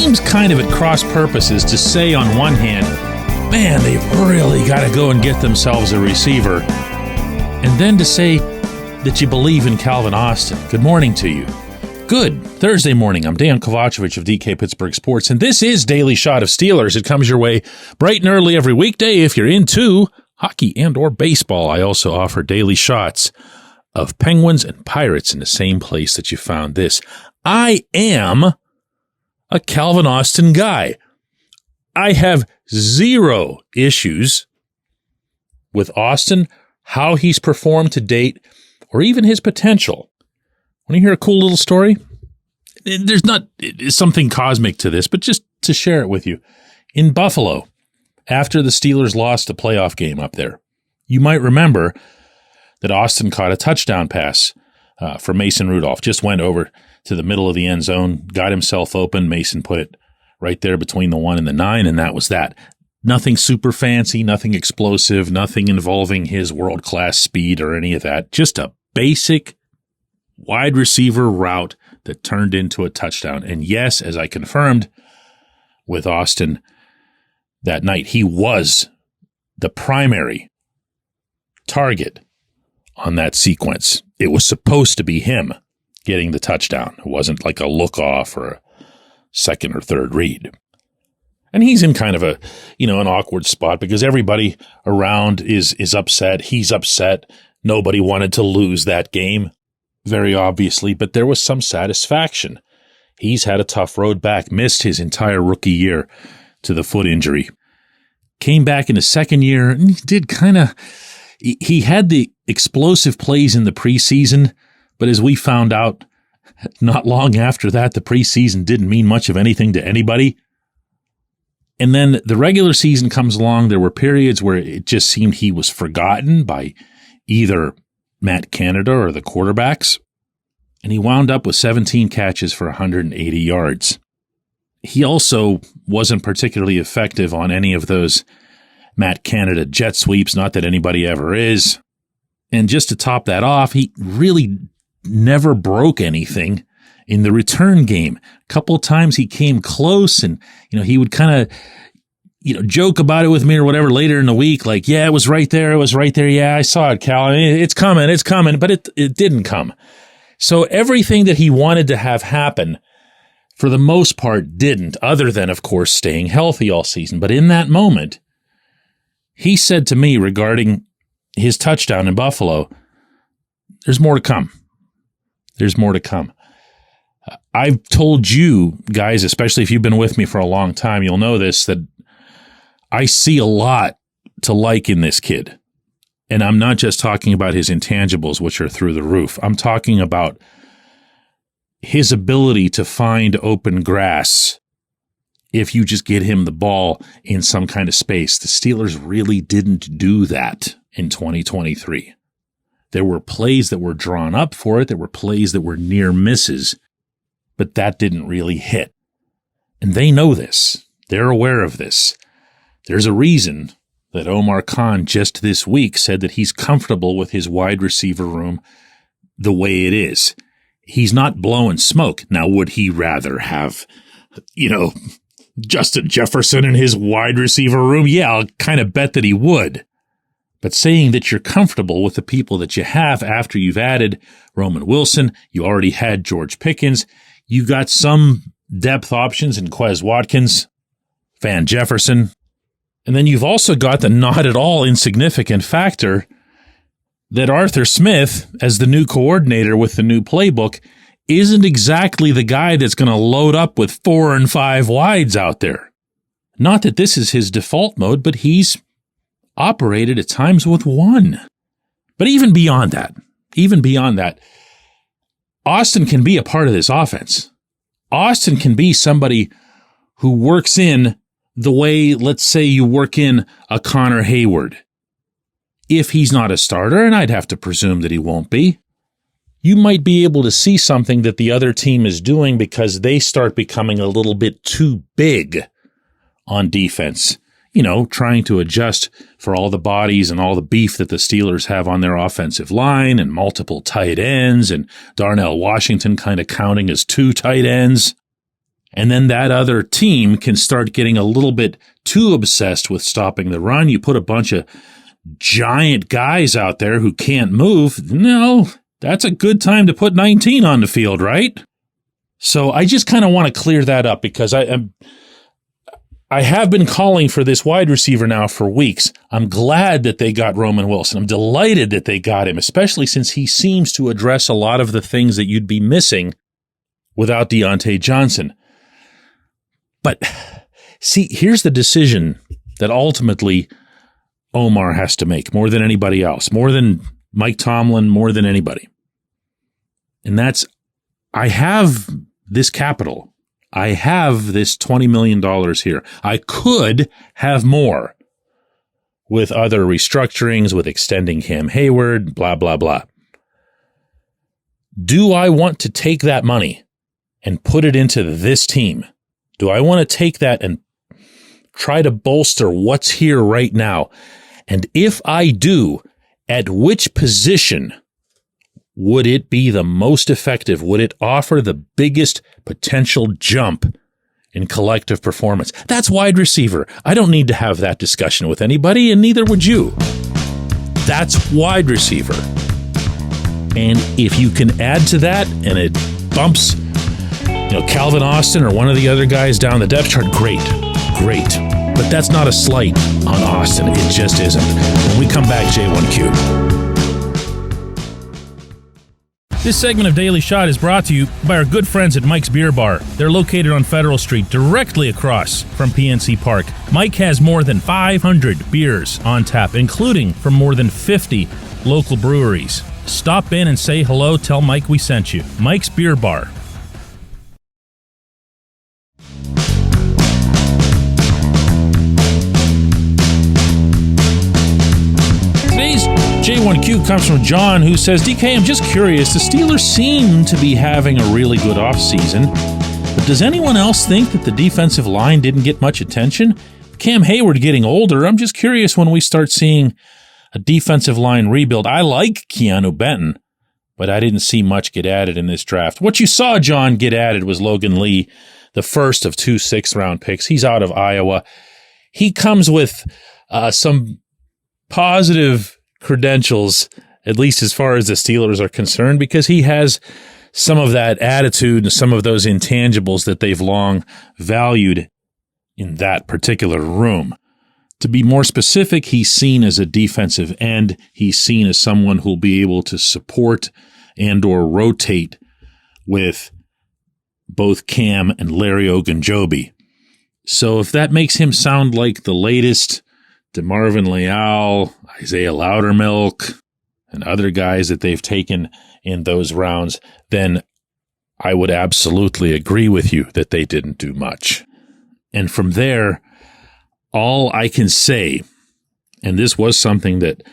seems kind of at cross purposes to say on one hand, man, they've really got to go and get themselves a receiver, and then to say that you believe in Calvin Austin. Good morning to you. Good Thursday morning. I'm Dejan Kovacevic of DK Pittsburgh Sports, and this is Daily Shot of Steelers. It comes your way bright and early every weekday if you're into hockey and or baseball. I also offer daily shots of Penguins and Pirates in the same place that you found this. I am a Calvin Austin guy. I have zero issues with Austin, how he's performed to date, or even his potential. Want to hear a cool little story? There's not something cosmic to this, but just to share it with you. In Buffalo, after the Steelers lost a playoff game up there, you might remember that Austin caught a touchdown pass for Mason Rudolph. Just went over to the middle of the end zone, got himself open. Mason put it right there between the 1 and the 9, and that was that. Nothing super fancy, nothing explosive, nothing involving his world-class speed or any of that. Just a basic wide receiver route that turned into a touchdown. And yes, as I confirmed with Austin that night, he was the primary target on that sequence. It was supposed to be him getting the touchdown. It wasn't like a look off or a second or third read. And he's in kind of a, an awkward spot because everybody around is upset. He's upset. Nobody wanted to lose that game, very obviously, but there was some satisfaction. He's had a tough road back, missed his entire rookie year to the foot injury. Came back in his second year and he had the explosive plays in the preseason, but as we found out not long after that, the preseason didn't mean much of anything to anybody. And then the regular season comes along. There were periods where it just seemed he was forgotten by either Matt Canada or the quarterbacks, and he wound up with 17 catches for 180 yards. He also wasn't particularly effective on any of those Matt Canada jet sweeps, not that anybody ever is. And just to top that off, he really never broke anything in the return game. A couple of times he came close, and he would kind of joke about it with me or whatever later in the week, like, yeah, it was right there. Yeah, I saw it, Cal. I mean, it's coming, but it didn't come. So everything that he wanted to have happen, for the most part, didn't, other than, of course, staying healthy all season. But in that moment, he said to me regarding his touchdown in Buffalo, there's more to come. There's more to come. I've told you guys, especially if you've been with me for a long time, you'll know this, that I see a lot to like in this kid. And I'm not just talking about his intangibles, which are through the roof. I'm talking about his ability to find open grass if you just get him the ball in some kind of space. The Steelers really didn't do that in 2023. There were plays that were drawn up for it. There were plays that were near misses, but that didn't really hit. And they know this. They're aware of this. There's a reason that Omar Khan just this week said that he's comfortable with his wide receiver room the way it is. He's not blowing smoke. Now, would he rather have, Justin Jefferson in his wide receiver room? Yeah, I'll kind of bet that he would. But saying that you're comfortable with the people that you have after you've added Roman Wilson, you already had George Pickens, you got some depth options in Quez Watkins, Van Jefferson, and then you've also got the not at all insignificant factor that Arthur Smith, as the new coordinator with the new playbook, isn't exactly the guy that's going to load up with 4 and 5 wides out there. Not that this is his default mode, but he's operated at times with 1. But even beyond that, Austin can be a part of this offense. Austin can be somebody who works in the way, let's say, you work in a Connor Hayward. If he's not a starter, and I'd have to presume that he won't be, you might be able to see something that the other team is doing because they start becoming a little bit too big on defense. Trying to adjust for all the bodies and all the beef that the Steelers have on their offensive line and multiple tight ends and Darnell Washington kind of counting as 2 tight ends. And then that other team can start getting a little bit too obsessed with stopping the run. You put a bunch of giant guys out there who can't move. No, that's a good time to put 19 on the field, right? So I just kind of want to clear that up because I have been calling for this wide receiver now for weeks. I'm glad that they got Roman Wilson. I'm delighted that they got him, especially since he seems to address a lot of the things that you'd be missing without Deontay Johnson. But see, here's the decision that ultimately Omar has to make more than anybody else, more than Mike Tomlin, more than anybody. And that's, I have this capital. I have this $20 million here. I could have more with other restructurings, with extending Cam Hayward, blah, blah, blah. Do I want to take that money and put it into this team? Do I want to take that and try to bolster what's here right now? And if I do, at which position would it be the most effective? Would it offer the biggest potential jump in collective performance? That's wide receiver. I don't need to have that discussion with anybody, and neither would you. That's wide receiver. And if you can add to that and it bumps, Calvin Austin or one of the other guys down the depth chart, great. But that's not a slight on Austin. It just isn't. When we come back, J1Q. This segment of Daily Shot is brought to you by our good friends at Mike's Beer Bar. They're located on Federal Street, directly across from PNC Park. Mike has more than 500 beers on tap, including from more than 50 local breweries. Stop in and say hello. Tell Mike we sent you. Mike's Beer Bar. Today's J1Q comes from John, who says, DK, I'm just curious. The Steelers seem to be having a really good offseason, but does anyone else think that the defensive line didn't get much attention? Cam Hayward getting older. I'm just curious when we start seeing a defensive line rebuild. I like Keanu Benton, but I didn't see much get added in this draft. What you saw, John, get added was Logan Lee, the first of 2 6th-round picks. He's out of Iowa. He comes with some positive credentials, at least as far as the Steelers are concerned, because he has some of that attitude and some of those intangibles that they've long valued in that particular room. To be more specific, he's seen as a defensive end. He's seen as someone who'll be able to support and or rotate with both Cam and Larry Ogunjobi. So if that makes him sound like the latest DeMarvin Leal, Isaiah Loudermilk, and other guys that they've taken in those rounds, then I would absolutely agree with you that they didn't do much. And from there, all I can say, and this was something that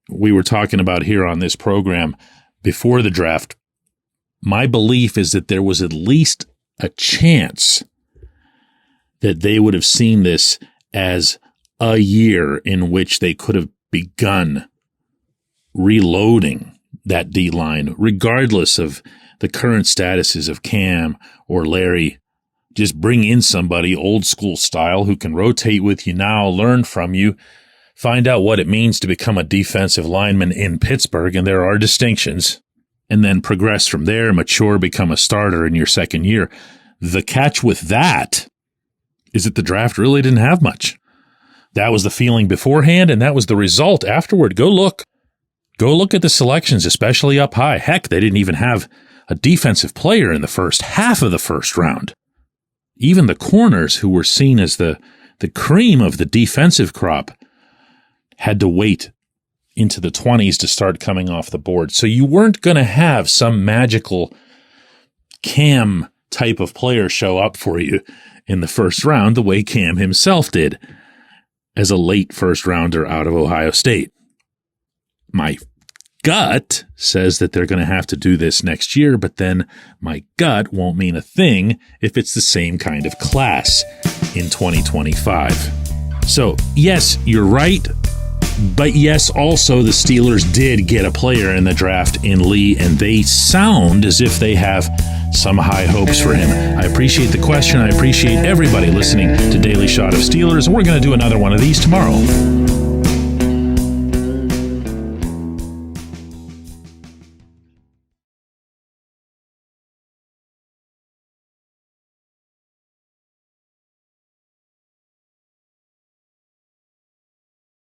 we were talking about here on this program before the draft, my belief is that there was at least a chance that they would have seen this as a year in which they could have begun reloading that D-line, regardless of the current statuses of Cam or Larry. Just bring in somebody old school style who can rotate with you now, learn from you, find out what it means to become a defensive lineman in Pittsburgh, and there are distinctions, and then progress from there, mature, become a starter in your second year. The catch with that is that the draft really didn't have much. That was the feeling beforehand, and that was the result afterward. Go look at the selections, especially up high. Heck, they didn't even have a defensive player in the first half of the first round. Even the corners, who were seen as the cream of the defensive crop, had to wait into the 20s to start coming off the board. So you weren't going to have some magical Cam type of player show up for you in the first round the way Cam himself did as a late first rounder out of Ohio State. My gut says that they're going to have to do this next year, but then my gut won't mean a thing if it's the same kind of class in 2025. So, yes, you're right, but yes, also the Steelers did get a player in the draft in Lee, and they sound as if they have some high hopes for him. I appreciate the question. I appreciate everybody listening to Daily Shot of Steelers. We're going to do another one of these tomorrow.